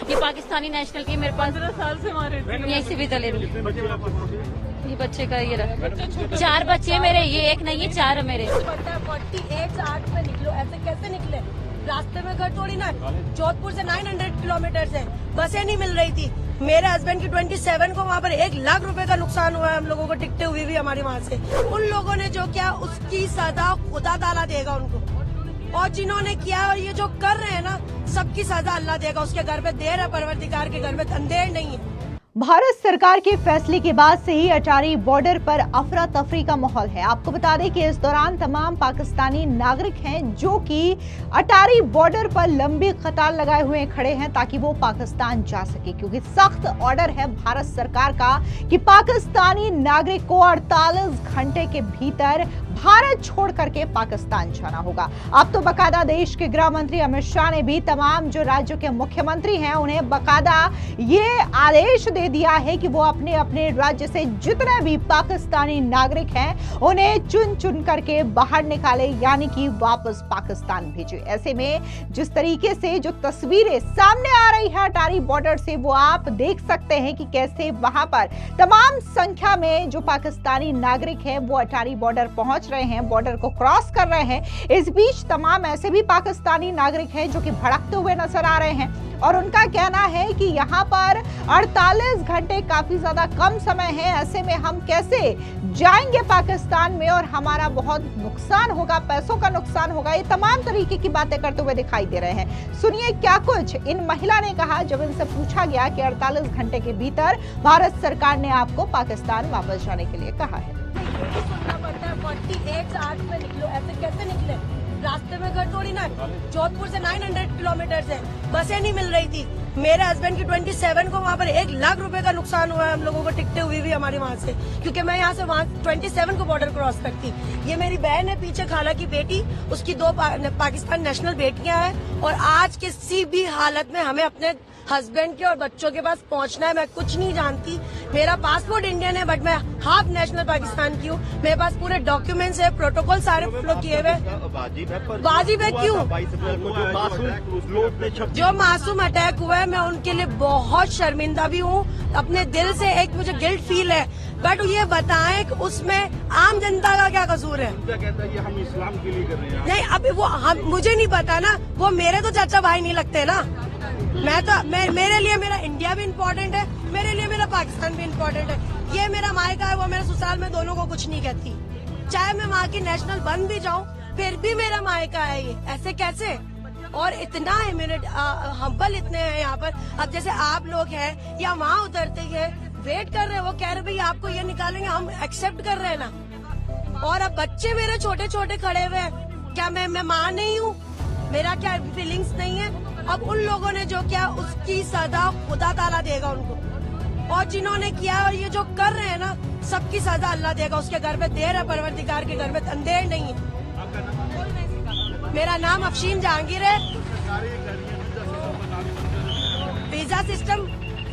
ये पाकिस्तानी नेशनल की मेरे पास 15 साल से हमारे यहीं से भी दले ये बच्चे का ये रहा 4 बच्चे मेरे, ये एक नहीं है 4 मेरे। पता है 48 8 में निकलो, ऐसे कैसे निकले? रास्ते में घर थोड़ी ना, जोधपुर से 900 किलोमीटर है, बसें नहीं मिल रही थी। मेरे हस्बैंड की 27 को वहाँ पर 1 लाख रुपए का नुकसान हुआ है हम लोगों को, टिकटें हुई भी हमारी वहाँ से। उन लोगों ने जो किया उसकी सजा खुदा ताला देगा उनको, और जिन्होंने किया और ये जो कर रहे हैं ना, सबकी सजा अल्लाह देगा। उसके घर पे देर है, परवरदिगार के घर में अंधेर नहीं है। भारत सरकार के फैसले के बाद से ही अटारी बॉर्डर पर अफरा तफरी का माहौल है। आपको बता दें कि इस दौरान तमाम पाकिस्तानी नागरिक हैं जो कि अटारी बॉर्डर पर लंबी कतार लगाए हुए खड़े हैं ताकि वो पाकिस्तान जा सके, क्योंकि सख्त ऑर्डर है भारत सरकार का कि पाकिस्तानी नागरिक को 48 घंटे के भीतर भारत छोड़ करके पाकिस्तान जाना होगा। अब तो बकायदा देश के गृह मंत्री अमित शाह ने भी तमाम जो राज्यों के मुख्यमंत्री हैं उन्हें बकायदा ये आदेश दे दिया है कि वो अपने अपने राज्य से जितने भी पाकिस्तानी नागरिक हैं उन्हें चुन चुन करके बाहर निकाले, यानी कि वापस पाकिस्तान भेजे। ऐसे में जिस तरीके से जो तस्वीरें सामने आ रही है अटारी बॉर्डर से, वो आप देख सकते हैं कि कैसे वहां पर तमाम संख्या में जो पाकिस्तानी नागरिक हैं वो अटारी बॉर्डर पहुंच रहे हैं, बॉर्डर को क्रॉस कर रहे हैं। इस बीच तमाम ऐसे भी पाकिस्तानी नागरिक हैं जो कि भड़कते हुए नजर आ रहे हैं और उनका कहना है कि यहाँ पर 48 घंटे काफी ज्यादा कम समय है, ऐसे में हम कैसे जाएंगे पाकिस्तान में और हमारा बहुत नुकसान होगा, पैसों का नुकसान होगा। ये तमाम तरीके की बातें करते हुए दिखाई दे रहे हैं। सुनिए क्या कुछ इन महिला ने कहा जब इनसे पूछा गया कि 48 घंटे के भीतर भारत सरकार ने आपको पाकिस्तान वापस जाने के लिए कहा है। सुनना पड़ता है 48 8 में निकलो, ऐसे कैसे निकले? रास्ते में घर थोड़ी ना, जोधपुर से 900 किलोमीटर है, बसें नहीं मिल रही थी। मेरे हस्बैंड की 27 को वहाँ पर 1 लाख रुपए का नुकसान हुआ है हम लोगों को, टिकटें हुई भी हमारी वहाँ से, क्योंकि मैं यहाँ से वहाँ 27 को बॉर्डर क्रॉस करती। ये मेरी बहन है पीछे, खाला की बेटी, उसकी 2 पाकिस्तान नेशनल बेटियां हैं, और आज किसी भी हालत में हमें अपने हस्बैंड के और बच्चों के पास पहुंचना है। मैं कुछ नहीं जानती, मेरा पासपोर्ट इंडियन है बट मैं हाफ नेशनल पाकिस्तान की हूँ। मेरे पास पूरे डॉक्यूमेंट्स है, प्रोटोकॉल सारे फॉलो किए हुए। वाजिब है क्यों? जो मासूम अटैक हुआ है मैं उनके लिए बहुत शर्मिंदा भी हूँ, अपने दिल से एक मुझे गिल्ट फील है, बट ये बताएं कि उसमें आम जनता का क्या कसूर है? क्या कहता है कि हम इस्लाम के लिए कर रहे हैं? नहीं, अभी वो मुझे नहीं पता ना, वो मेरे तो चाचा भाई नहीं लगते ना। मेरे लिए मेरा इंडिया भी इम्पोर्टेंट है, मेरे लिए मेरा पाकिस्तान भी इम्पोर्टेंट है। ये मेरा मायका है, वो मेरा ससुराल, में दोनों को कुछ नहीं कहती। चाहे मैं वहाँ की नेशनल बन भी जाऊँ फिर भी मेरा मायका है ये। ऐसे कैसे? और इतना हम्बल इतने हैं यहाँ पर। अब जैसे आप लोग हैं या वहाँ उतरते हैं, वेट कर रहे हैं, वो कह रहे भाई आपको ये निकालेंगे, हम एक्सेप्ट कर रहे हैं ना। और अब बच्चे मेरे छोटे छोटे खड़े हुए हैं, क्या मैं माँ नहीं हूँ? मेरा क्या फीलिंग्स नहीं है? अब उन लोगों ने जो किया उसकी सजा खुदा ताला देगा उनको, और जिन्होंने किया और ये जो कर रहे हैं ना, सबकी सजा अल्लाह देगा। उसके घर पे देर है, परवरदिगार के घर में अंधेर नहीं है। मेरा नाम अफशीन जहांगीर है। वीजा सिस्टम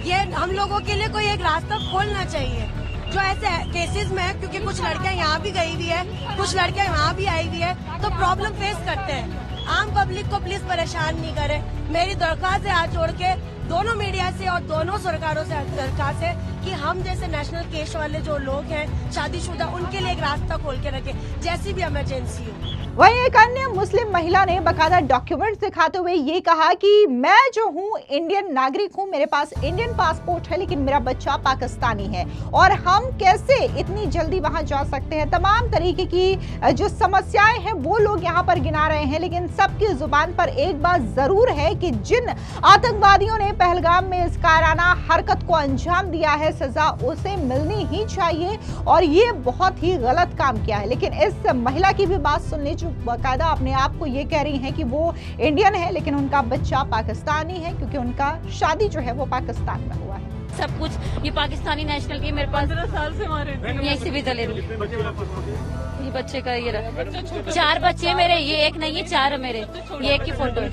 ये हम लोगों के लिए कोई एक रास्ता खोलना चाहिए जो ऐसे केसेस में है, क्योंकि कुछ लड़कियां यहाँ भी गई हुई है, कुछ लड़कियां यहाँ भी आई हुई है, तो प्रॉब्लम फेस करते हैं। आम पब्लिक को प्लीज परेशान नहीं करें। मेरी दरख्वास्त है हाथ जोड़ के दोनों मीडिया से और दोनों सरकारों से दरख्वास्त है कि हम जैसे नेशनल केस वाले जो लोग हैं शादीशुदा, उनके लिए एक रास्ता खोल के रखें, जैसी भी इमरजेंसी हो। वहीं एक अन्य मुस्लिम महिला ने बकायदा डॉक्यूमेंट्स दिखाते हुए ये कहा कि मैं जो हूँ इंडियन नागरिक हूँ, मेरे पास इंडियन पासपोर्ट है, लेकिन मेरा बच्चा पाकिस्तानी है और हम कैसे इतनी जल्दी वहां जा सकते हैं। तमाम तरीके की जो समस्याएं हैं वो लोग यहाँ पर गिना रहे हैं, लेकिन सबकी जुबान पर एक बात जरूर है कि जिन आतंकवादियों ने पहलगाम में इस कायराना हरकत को अंजाम दिया है, सजा उसे मिलनी ही चाहिए और ये बहुत ही गलत काम किया है। लेकिन इस महिला की भी बात सुन लीजिए, जो बाकायदा अपने आप को ये कह रही हैं कि वो इंडियन है लेकिन उनका बच्चा पाकिस्तानी है, क्योंकि उनका शादी जो है वो पाकिस्तान में हुआ है। सब कुछ ये पाकिस्तानी नेशनल की मेरे पास 15 साल से हमारे यहीं से भी दले ये बच्चे का ये रहा 4 बच्चे मेरे, ये एक नहीं है 4 मेरे। ये एक की फोटो है।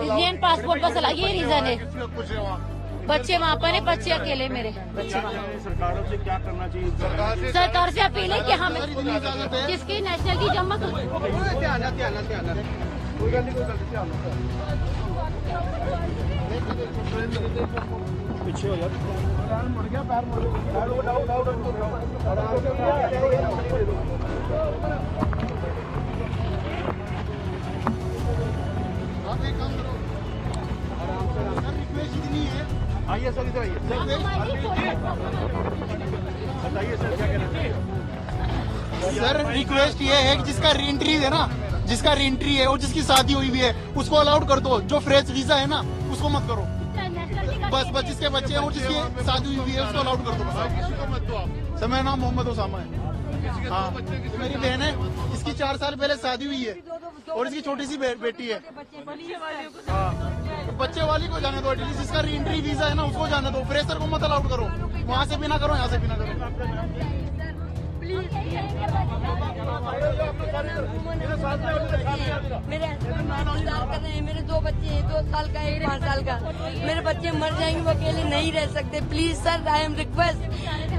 इंडियन पासपोर्ट का सलाह ये रीजन है, बच्चे वहाँ पर है, बच्चे अकेले मेरे बच्चे वहाँ। सरकार से अपील है कि हम जिसकी नेशनल की जमा पीछे हो जाओ, मुड़ गया, पैर मुड़ गया। आइए सर, इधर आइए बताइए सर, क्या कहना चाहिए? सर रिक्वेस्ट ये है कि जिसका रीएंट्री है ना, जिसका रीएंट्री है और जिसकी शादी हुई भी है उसको अलाउड कर दो। जो फ्रेश वीजा है ना उसको मत करो। बस जिसके बच्चे हैं और जिसकी शादी हुई है उसको अलाउड कर दो। सर मेरा नाम मोहम्मद उसामा है। हाँ, मेरी बहन है, इसकी 4 साल पहले शादी हुई है और इसकी छोटी सी बेटी है। बच्चे वाली को जाने दो, एटलीस्ट जिसका रीएंट्री वीजा है ना उसको जाने दो। फ्रेशर को मत अलाउड करो, वहाँ से भी ना करो, यहाँ से भी ना करो। मेरे हस्बैंड इंतजार कर रहे हैं, मेरे 2 बच्चे हैं, 2 साल का, 1 5 साल का। मेरे बच्चे मर जाएंगे, वो अकेले नहीं रह सकते। Please sir, I am request,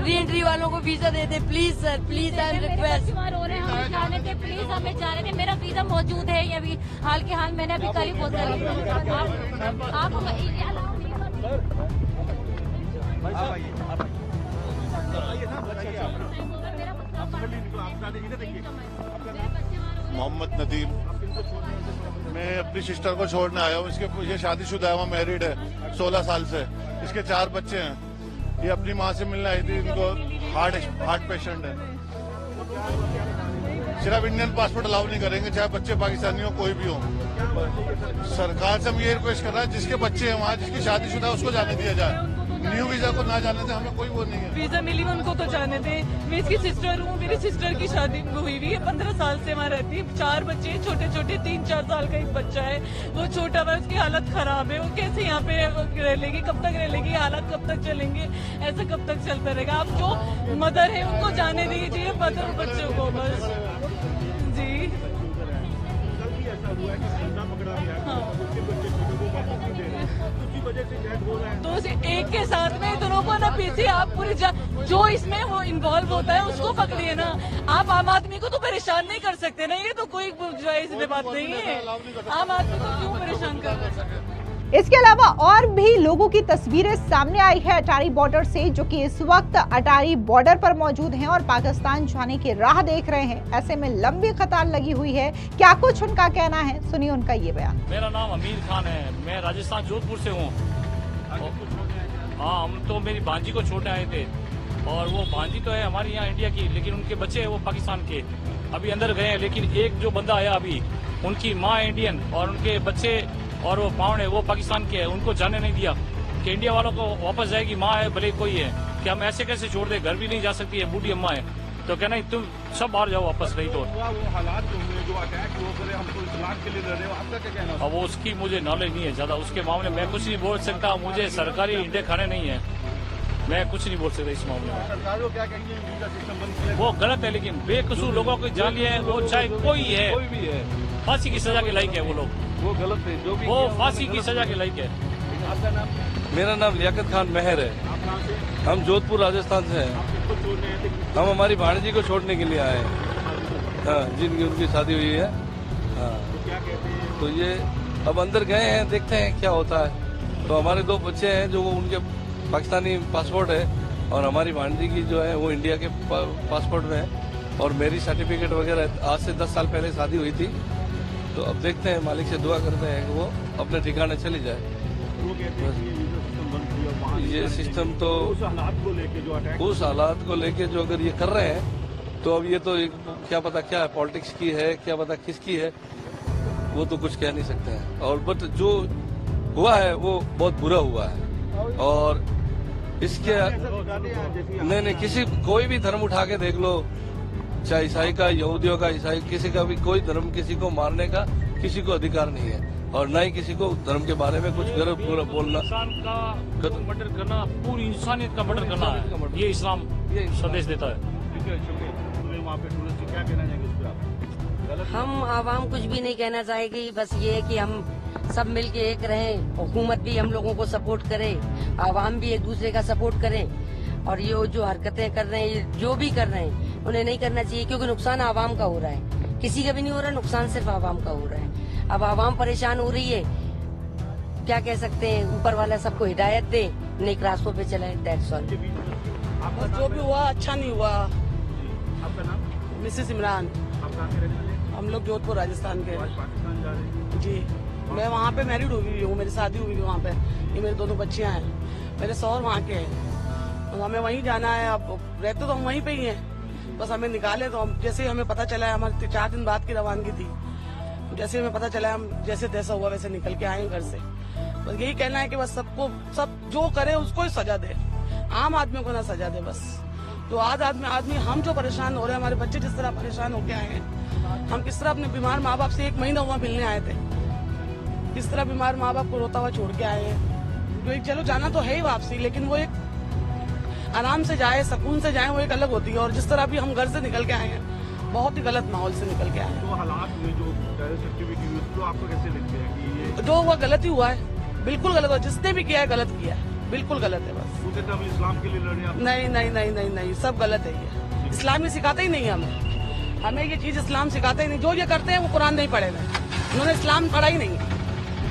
re entry वालों को visa they they please sir, please I am request. हम जाने थे, प्लीज हमें जाने थे। मेरा वीजा मौजूद है अभी हाल के हाल, मैंने अभी कल ही पोस्ट मोहम्मद नदीम, मैं अपनी सिस्टर को छोड़ने आया हूँ। ये शादीशुदा है, वो मैरिड है 16 साल से। इसके 4 बच्चे हैं। ये अपनी माँ से मिलने आई थी, इनको हार्ट पेशेंट है। सिर्फ इंडियन पासपोर्ट अलाउ नहीं करेंगे, चाहे बच्चे पाकिस्तानी हो कोई भी हो। सरकार से हम ये रिक्वेस्ट कर रहा है, जिसके बच्चे हैं वहाँ, जिसकी शादीशुदा है उसको जाने दिया जाए। न्यू वीजा को ना जाने दे, हमें कोई वो नहीं है। वीजा मिली उनको तो जाने दे। मैं इसकी सिस्टर हूँ, मेरी सिस्टर की शादी हुई हुई है, 15 साल से वहाँ रहती है। 4 बच्चे छोटे छोटे, 3-4 साल का एक बच्चा है, वो छोटा है, उसकी हालत खराब है। वो कैसे यहाँ पे रह लेगी, कब तक रह लेगी, हालात कब तक चलेंगे, ऐसा कब तक चलता रहेगा। आप जो मदर है उनको जाने दीजिए, मदर बच्चों को बस जी। तो एक के साथ में दोनों को ना पीछे आप पूरी जो इसमें वो इन्वॉल्व होता है उसको पकड़िए ना। आप आम आदमी को तो परेशान नहीं कर सकते ना, ये तो कोई जायज बात नहीं है। आम आदमी को क्यों परेशान कर रहे हैं? इसके अलावा और भी लोगों की तस्वीरें सामने आई है अटारी बॉर्डर से, जो कि इस वक्त अटारी बॉर्डर पर मौजूद हैं और पाकिस्तान जाने की राह देख रहे हैं। ऐसे में लंबी कतार लगी हुई है। क्या कुछ उनका कहना है, सुनिए उनका ये बयान। मेरा नाम अमीर खान है, मैं राजस्थान जोधपुर से हूँ। हाँ, हम तो मेरी भांजी को छोड़ने आए थे और वो भांजी तो है हमारी यहाँ इंडिया की, लेकिन उनके बच्चे हैं वो पाकिस्तान के। अभी अंदर गए हैं, लेकिन एक जो बंदा आया अभी, उनकी माँ इंडियन और उनके बच्चे और वो पाउंड है वो पाकिस्तान के है। उनको जाने नहीं दिया कि इंडिया वालों को वापस जाएगी, माँ है भले कोई है, कि हम ऐसे कैसे छोड़ दे, घर भी नहीं जा सकती है, बूढ़ी अम्मा है। तो कहना तुम सब बाहर जाओ वापस, नहीं तो वो हालात जो अटैक वो करे, हमको इस्लाम के लिए लड़ रहे हो, आपका क्या कहना है? अब वो उसकी मुझे नॉलेज नहीं है ज्यादा, उसके मामले में मैं कुछ नहीं बोल सकता। मुझे सरकारी इंडे खाने नहीं है, मैं कुछ नहीं बोल सकता इस मामले में। सरकार को क्या कहेंगे, वीजा सिस्टम बंद करे? वो गलत है, लेकिन बेकसूर लोगों को जान लिया है, वो चाहे कोई है, कोई भी है, फांसी की सजा के लायक है वो लोग, वो गलत है। जो भी वो फांसी की सजा के लायक है। आपका नाम? मेरा नाम लियाकत खान मेहर है। आप कहाँ से? हम जोधपुर राजस्थान से हैं। आप किसको छोड़ने आए थे? हम हमारी भाणजी को छोड़ने के लिए आए हैं। हाँ, जिनकी उनकी शादी हुई है। हाँ, तो क्या कहते हैं? तो ये अब अंदर गए हैं, देखते हैं क्या होता है। तो हमारे 2 बच्चे हैं जो वो उनके पाकिस्तानी पासपोर्ट है और हमारी भाणजी की जो है वो इंडिया के पासपोर्ट में है और मेरी सर्टिफिकेट वगैरह। आज से 10 साल पहले शादी हुई थी। तो अब देखते हैं, मालिक से दुआ करते हैं कि वो अपने ठिकाने चली जाए। वो कहते हैं कि वीजा सिस्टम बंद किया, वहाँ ये सिस्टम तो उस हालात को लेके जो अटैक, उस हालात को लेके जो अगर ये कर रहे हैं तो अब ये तो एक क्या पता क्या है, पॉलिटिक्स की है, क्या पता किसकी है, वो तो कुछ कह नहीं सकते हैं। और बट जो हुआ है वो बहुत बुरा हुआ है। और इसके नहीं किसी कोई भी धर्म उठा के देख लो, चाहे ईसाई का, यहूदियों का, ईसाई किसी का भी, कोई धर्म किसी को मारने का किसी को अधिकार नहीं है और न ही किसी को धर्म के बारे में कुछ गलत बोलना। इंसान का मर्डर करना, पूरी इंसानियत का मर्डर करना है, ये इस्लाम संदेश देता है। ठीक है, शुक्रिया। वहाँ पे टूरिस्ट क्या कहना चाहेंगे उस पर आप? गलत हम आवाम कुछ भी नहीं कहना चाहेगी, बस ये है कि हम सब मिलके एक रहें, हुकूमत भी हम लोगों को सपोर्ट करे, आवाम भी एक दूसरे का सपोर्ट करें। और ये जो हरकतें कर रहे हैं, जो भी कर रहे हैं, उन्हें नहीं करना चाहिए, क्योंकि नुकसान आवाम का हो रहा है, किसी का भी नहीं हो रहा, नुकसान सिर्फ आवाम का हो रहा है। अब आवाम परेशान हो रही है क्या कह सकते हैं, ऊपर वाला सबको हिदायत दे, नेक रास्तों पे चले, दैट्स ऑल। बस जो भी हुआ अच्छा नहीं हुआ। आपका नाम? मिसेस इमरान। आप कहाँ के रहने वाले? हम लोग जोधपुर राजस्थान के। आज पाकिस्तान जा रहे हैं। जी, मैं वहाँ पे मैरिड हुई हूँ, मेरी शादी हुई है वहाँ पे, ये मेरी दोनों बच्चियाँ हैं, मेरे सौर वहाँ के हैं, तो हमें वहीं जाना है। अब रहते तो हम वहीं पे ही हैं, बस हमें निकाले तो हम, जैसे ही हमें पता चला है, हमारी 4 दिन बाद की रवानगी थी, जैसे हमें पता चला हम जैसे तैसा हुआ वैसे निकल के आए घर से। बस यही कहना है कि बस सबको, सब जो करे उसको ही सजा दे, आम आदमी को ना सजा दे। बस जो आदमी हम जो परेशान हो रहे हैं, हमारे बच्चे जिस तरह परेशान होके आए हैं, हम किस तरह अपने बीमार माँ बाप से 1 महीना हुआ मिलने आए थे, किस तरह बीमार माँ बाप को रोता हुआ छोड़ के आए हैं। जो एक चलो जाना तो है ही वापसी, लेकिन वो एक आराम से जाए, सुकून से जाए, वो एक अलग होती है। और जिस तरह भी हम घर से निकल के आए हैं, बहुत ही गलत माहौल से निकल के आए हैं। तो हालात हुए जो टेररिस्ट एक्टिविटी हुई, तो आपको कैसे लगते हैं कि ये जो हुआ गलत ही हुआ है, बिल्कुल गलत हुआ, जिसने भी किया है गलत किया है, बिल्कुल गलत है। बस वो कहते हैं हम इस्लाम के लिए लड़े आप? नहीं नहीं नहीं नहीं नहीं, सब गलत है ये। इस्लाम ही सिखाता ही नहीं है हमें ये चीज इस्लाम सिखाता ही नहीं। जो ये करते हैं वो कुरान नहीं पढ़े हुए, उन्होंने इस्लाम पढ़ा ही नहीं है।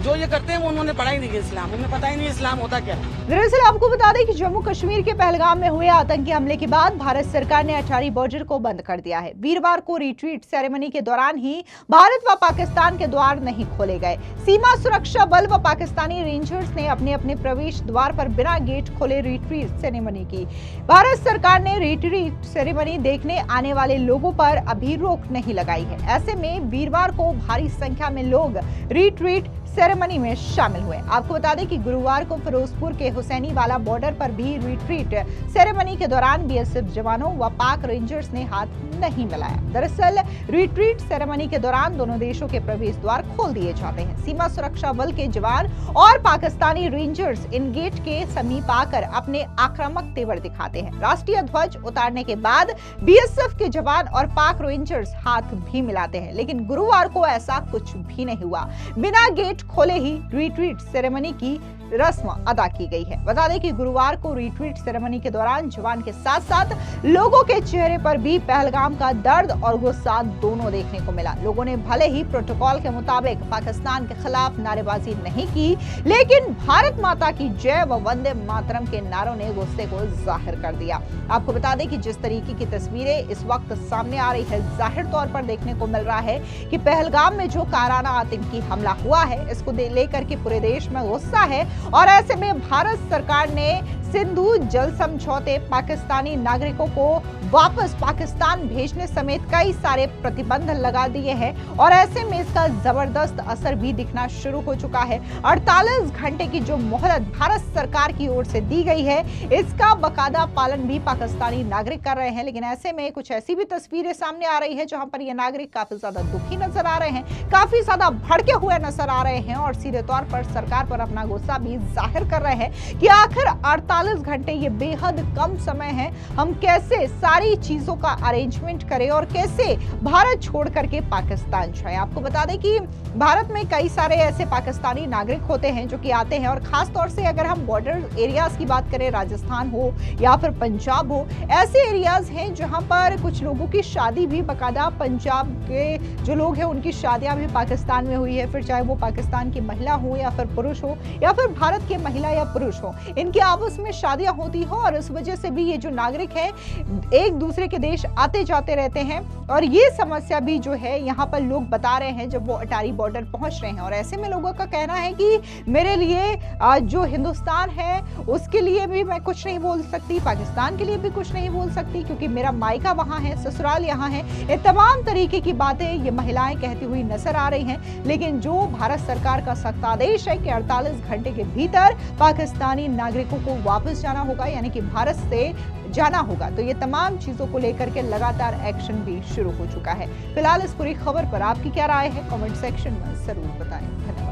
जो ये करते हैं वो उन्होंने पढ़ा ही नहीं है इस्लाम, उन्हें पता ही नहीं इस्लाम होता क्या है। दरअसल आपको बता दें कि जम्मू कश्मीर के पहलगाम में हुए आतंकी हमले के बाद भारत सरकार ने अटारी बॉर्डर को बंद कर दिया है। वीरवार को रिट्रीट सेरेमनी के दौरान ही भारत व पाकिस्तान के द्वार नहीं खोले गए। सीमा सुरक्षा बल व पाकिस्तानी रेंजर्स ने अपने अपने प्रवेश द्वार पर बिना गेट खोले रिट्रीट सेरेमनी की। भारत सरकार ने रिट्रीट सेरेमनी देखने आने वाले लोगों पर अभी रोक नहीं लगाई है। ऐसे में वीरवार को भारी संख्या में लोग रिट्रीट सेरेमनी में शामिल हुए। आपको बता दें कि गुरुवार को फिरोजपुर के हुसैनी वाला बॉर्डर पर भी रिट्रीट सेरेमनी के दौरान बीएसएफ जवानों व पाक रेंजर्स ने हाथ नहीं मिलाया। दरअसल रिट्रीट सेरेमनी के दौरान दोनों देशों के प्रवेश द्वार खोल दिए जाते हैं। सीमा सुरक्षा बल के जवान और पाकिस्तानी रेंजर्स इन गेट के समीप आकर अपने आक्रामक तेवर दिखाते हैं। राष्ट्रीय ध्वज उतारने के बाद बीएसएफ के जवान और पाक रेंजर्स हाथ भी मिलाते हैं, लेकिन गुरुवार को ऐसा कुछ भी नहीं हुआ। बिना गेट खोले ही रिट्रीट सेरेमनी की रस्म अदा की गई है। बता दें कि गुरुवार को रिट्रीट सेरेमनी के दौरान जवान के साथ साथ लोगों के चेहरे पर भी पहलगाम का दर्द और गुस्सा दोनों देखने को मिला। लोगों ने भले ही प्रोटोकॉल के मुताबिक पाकिस्तान के खिलाफ नारेबाजी नहीं की, लेकिन भारत माता की जय व वंदे मातरम के नारों ने गुस्से को जाहिर कर दिया। आपको बता दें कि जिस तरीके की तस्वीरें इस वक्त सामने आ रही है, जाहिर तौर पर देखने को मिल रहा है कि पहलगाम में जो काराना आतंकी हमला हुआ है, इसको लेकर के पूरे देश में गुस्सा है। और ऐसे में भारत सरकार ने सिंधु जल समझौते, पाकिस्तानी नागरिकों को वापस पाकिस्तान भेजने समेत कई सारे प्रतिबंध लगा दिए हैं। और ऐसे में इसका जबरदस्त असर भी दिखना शुरू हो चुका है। 48 घंटे की जो मोहलत भारत सरकार की ओर से दी गई है, इसका बकायदा पालन भी पाकिस्तानी नागरिक कर रहे हैं। लेकिन ऐसे में कुछ ऐसी भी तस्वीरें सामने आ रही है जहां पर ये नागरिक काफी ज्यादा दुखी नजर आ रहे हैं, काफी ज्यादा भड़के हुए नजर आ रहे हैं और सीधे तौर पर सरकार पर अपना गुस्सा भी जाहिर कर रहे हैं कि आखिर 48 घंटे ये बेहद कम समय है, हम कैसे सारी चीजों का अरेंजमेंट करें और कैसे भारत छोड़ करके पाकिस्तान जाए। आपको बता दें कि भारत में कई सारे ऐसे पाकिस्तानी नागरिक होते हैं जो कि आते हैं, और खास तौर से अगर हम बॉर्डर एरियाज की बात करें, राजस्थान हो या फिर पंजाब हो, ऐसे एरियाज हैं जहां पर कुछ लोगों की शादी भी बकायदा पंजाब के जो लोग हैं उनकी शादियां भी पाकिस्तान में हुई है, फिर चाहे वो पाकिस्तान की महिला हो या फिर पुरुष हो या फिर भारत के महिला या पुरुष हो, इनके आपस में शादियां होती हो। और इस वजह से भी ये जो नागरिक हैं एक दूसरे के देश आते जाते रहते हैं। और ये समस्या भी जो है यहाँ पर लोग बता रहे हैं जब वो अटारी बॉर्डर पहुंच रहे हैं। और ऐसे में लोगों का कहना है कि मेरे लिए जो हिंदुस्तान है उसके लिए भी मैं कुछ नहीं बोल सकती, पाकिस्तान के लिए भी कुछ नहीं बोल सकती, क्योंकि मेरा मायका वहां है, ससुराल यहाँ है। ये तमाम तरीके की बातें ये महिलाएं कहती हुई नजर आ रही हैं। लेकिन जो भारत सरकार का सख्त आदेश है कि 48 घंटे के भीतर पाकिस्तानी नागरिकों को वापस जाना होगा, यानी कि भारत से जाना होगा, तो ये तमाम चीजों को लेकर के लगातार एक्शन भी शुरू हो चुका है। फिलहाल इस पूरी खबर पर आपकी क्या राय है, कमेंट सेक्शन में जरूर बताएं। धन्यवाद।